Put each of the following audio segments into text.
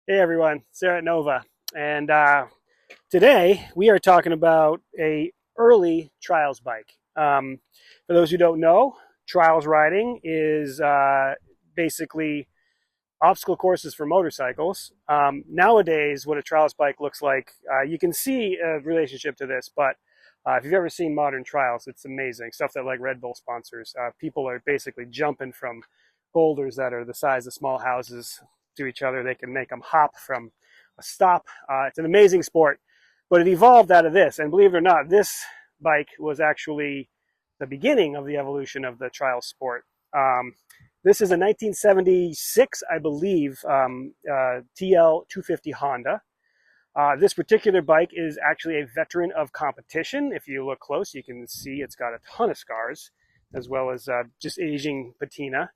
Hey everyone, Sayre at Nova, and today we are talking about a early trials bike. For those who don't know, trials riding is basically obstacle courses for motorcycles. Nowadays, what a trials bike looks like, you can see a relationship to this, but if you've ever seen modern trials, it's amazing. Stuff that like Red Bull sponsors. People are basically jumping from boulders that are the size of small houses to each other. They can make them hop from a stop. It's an amazing sport, but it evolved out of this. And believe it or not, this bike was actually the beginning of the evolution of the trial sport. This is a 1976, I believe, TL250 Honda. This particular bike is actually a veteran of competition. If you look close, you can see it's got a ton of scars, as well as just aging patina.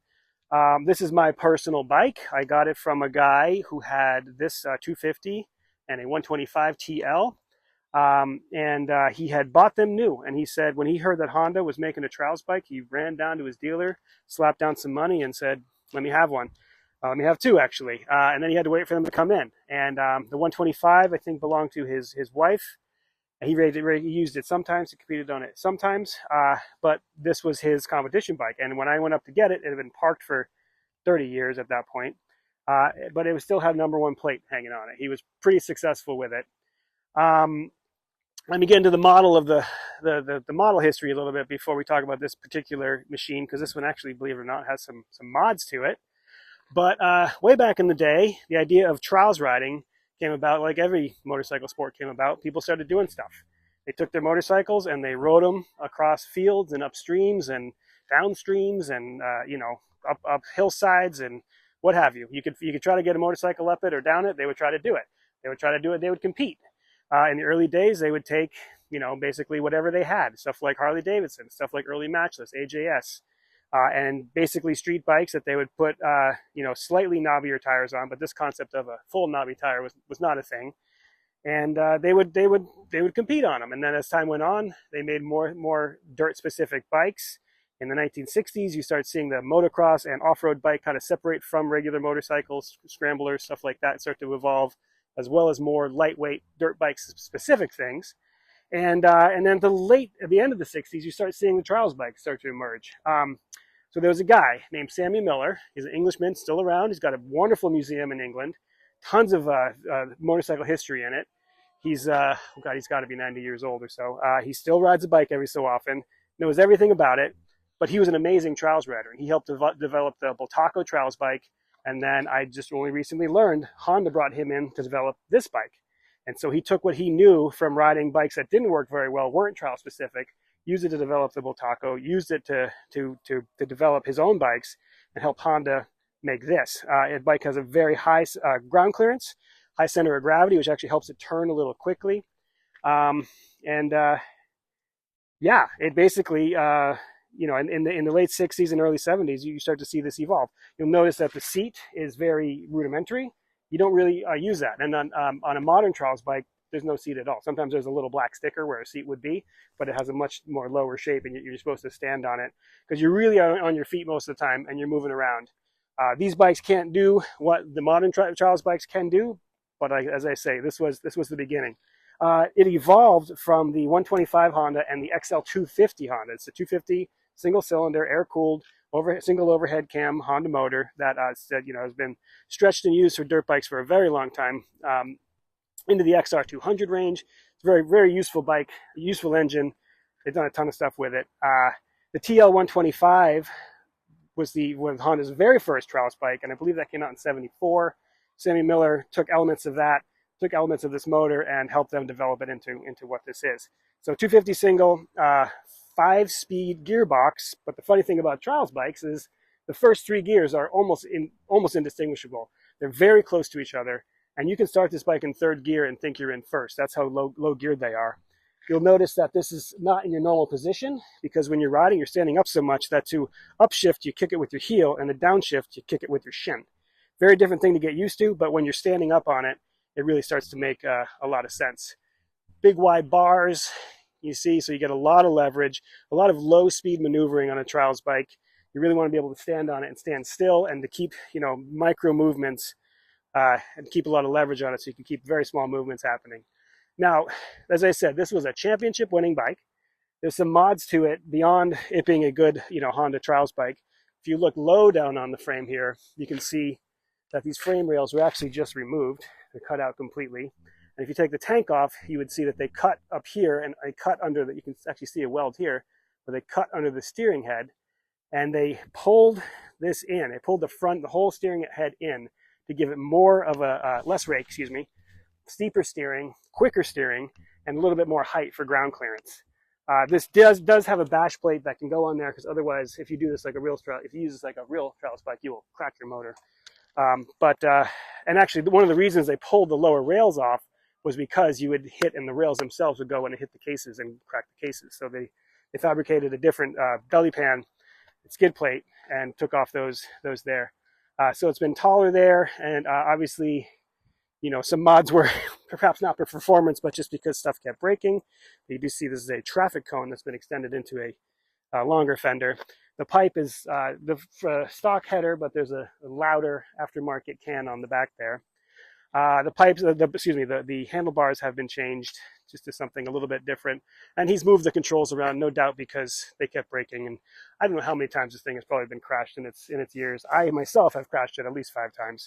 This is my personal bike. I got it from a guy who had this 250 and a 125 TL. He had bought them new. And he said when he heard that Honda was making a trials bike, he ran down to his dealer, slapped down some money, and said, let me have one. Let me have two, actually. And then he had to wait for them to come in. And the 125, I think, belonged to his wife. He used it sometimes. He competed on it sometimes. But this was his competition bike. And when I went up to get it, it had been parked for 30 years at that point. But it still had #1 plate hanging on it. He was pretty successful with it. Let me get into the model of the model history a little bit before we talk about this particular machine, because this one actually, believe it or not, has some mods to it. But way back in the day, the idea of trials riding came about like every motorcycle sport came about. People started doing stuff. They took their motorcycles and they rode them across fields and up streams and down streams and up hillsides and what have you. You could try to get a motorcycle up it or down it. They would try to do it. They would try to do it. They would compete. In the early days, they would take basically whatever they had, stuff like Harley Davidson, stuff like early Matchless, AJS. And basically street bikes that they would put, slightly knobbier tires on, but this concept of a full knobby tire was not a thing. And they would compete on them. And then as time went on, they made more dirt specific bikes. In the 1960s, you start seeing the motocross and off-road bike kind of separate from regular motorcycles, scramblers, stuff like that start to evolve, as well as more lightweight dirt bikes specific things. And then at the end of the 60s, you start seeing the trials bikes start to emerge. So there was a guy named Sammy Miller. He's an Englishman, still around. He's got a wonderful museum in England, tons of motorcycle history in it. He's got to be 90 years old or so. He still rides a bike every so often, knows everything about it, but he was an amazing trials rider. He helped develop the Bultaco trials bike, and then I just only recently learned Honda brought him in to develop this bike. And so he took what he knew from riding bikes that didn't work very well, weren't trial specific, used it to develop the Bultaco, used it to develop his own bikes, and help Honda make this. The bike has a very high ground clearance, high center of gravity, which actually helps it turn a little quickly. It basically, in the late 60s and early 70s, you start to see this evolve. You'll notice that the seat is very rudimentary. You don't really use that. And on a modern trials bike, there's no seat at all. Sometimes there's a little black sticker where a seat would be, but it has a much more lower shape, and you're supposed to stand on it because you're really on your feet most of the time and you're moving around. These bikes can't do what the modern trials bikes can do, but as I say, this was the beginning. It evolved from the 125 Honda and the XL250 Honda. It's a 250 single-cylinder, air-cooled, single overhead cam Honda motor that has been stretched and used for dirt bikes for a very long time. Into the XR200 range. It's a very, very useful bike, useful engine. They've done a ton of stuff with it. The TL125 was Honda's very first trials bike, and I believe that came out in '74. Sammy Miller took elements of this motor and helped them develop it into what this is. So 250 single, 5-speed gearbox. But the funny thing about trials bikes is the first 3 gears are almost indistinguishable. They're very close to each other. And you can start this bike in 3rd gear and think you're in 1st. That's how low geared they are. You'll notice that this is not in your normal position because when you're riding, you're standing up so much that to upshift, you kick it with your heel, and to downshift, you kick it with your shin. Very different thing to get used to, but when you're standing up on it, it really starts to make a lot of sense. Big wide bars, you see, so you get a lot of leverage, a lot of low speed maneuvering on a trials bike. You really want to be able to stand on it and stand still and to keep, micro movements and keep a lot of leverage on it so you can keep very small movements happening. Now, as I said, this was a championship winning bike. There's some mods to it beyond it being a good, Honda trials bike. If you look low down on the frame here, you can see that these frame rails were actually just removed. They're cut out completely. And if you take the tank off, you would see that they cut up here and they cut under the, you can actually see a weld here, where they cut under the steering head and they pulled this in. They pulled the whole steering head in to give it more of a, less rake, steeper steering, quicker steering, and a little bit more height for ground clearance. This does have a bash plate that can go on there, because otherwise, if you do this like a real if you use this like a real trials bike, you will crack your motor. And actually, one of the reasons they pulled the lower rails off was because you would hit, and the rails themselves would go and hit the cases and crack the cases. So they fabricated a different belly pan skid plate and took off those there. So it's been taller there, and obviously, some mods were perhaps not for performance, but just because stuff kept breaking. You do see this is a traffic cone that's been extended into a longer fender. The pipe is the stock header, but there's a louder aftermarket can on the back there. The pipes, the handlebars have been changed just to something a little bit different. And he's moved the controls around, no doubt, because they kept breaking. And I don't know how many times this thing has probably been crashed in its years. I myself have crashed it at least 5 times.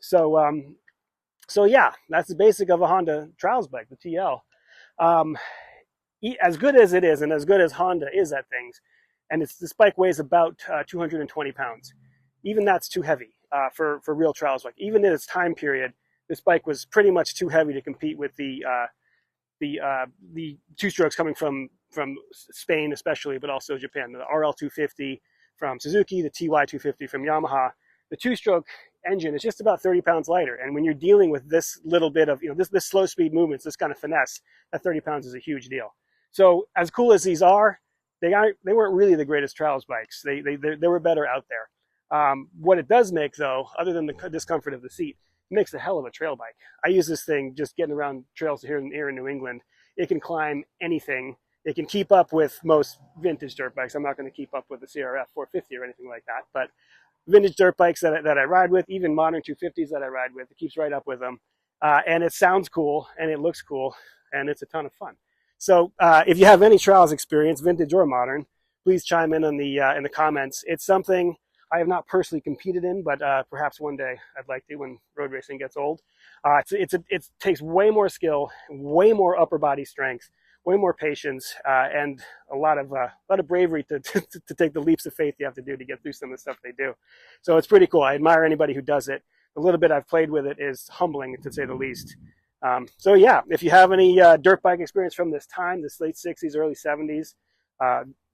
So yeah, that's the basic of a Honda trials bike, the TL. As good as it is, and as good as Honda is at things, and this bike weighs about 220 pounds. Even that's too heavy for real trials bike. Even in its time period, this bike was pretty much too heavy to compete with the two-strokes coming from Spain especially, but also Japan. The RL250 from Suzuki, the TY250 from Yamaha. The two-stroke engine is just about 30 pounds lighter. And when you're dealing with this little bit of, this slow speed movements, this kind of finesse, that 30 pounds is a huge deal. So as cool as these are, they weren't really the greatest trials bikes. They were better out there. What it does make, though, other than the discomfort of the seat, it makes a hell of a trail bike. I use this thing just getting around trails here in New England. It can climb anything. It can keep up with most vintage dirt bikes. I'm not going to keep up with the CRF 450 or anything like that, but vintage dirt bikes that I ride with, even modern 250s that I ride with, it keeps right up with them. And it sounds cool, and it looks cool, and it's a ton of fun. So if you have any trials experience, vintage or modern, please chime in on in the comments. It's something I have not personally competed in, but perhaps one day I'd like to when road racing gets old. It takes way more skill, way more upper body strength, way more patience, and a lot of bravery to take the leaps of faith you have to do to get through some of the stuff they do. So it's pretty cool. I admire anybody who does it. The little bit I've played with it is humbling, to say the least. So yeah, if you have any dirt bike experience from this time, this late 60s, early 70s,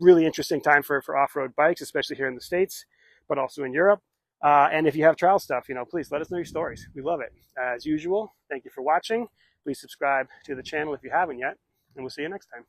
really interesting time for off-road bikes, especially here in the States, but also in Europe. And if you have trial stuff, please let us know your stories. We love it. As usual, thank you for watching. Please subscribe to the channel if you haven't yet, and we'll see you next time.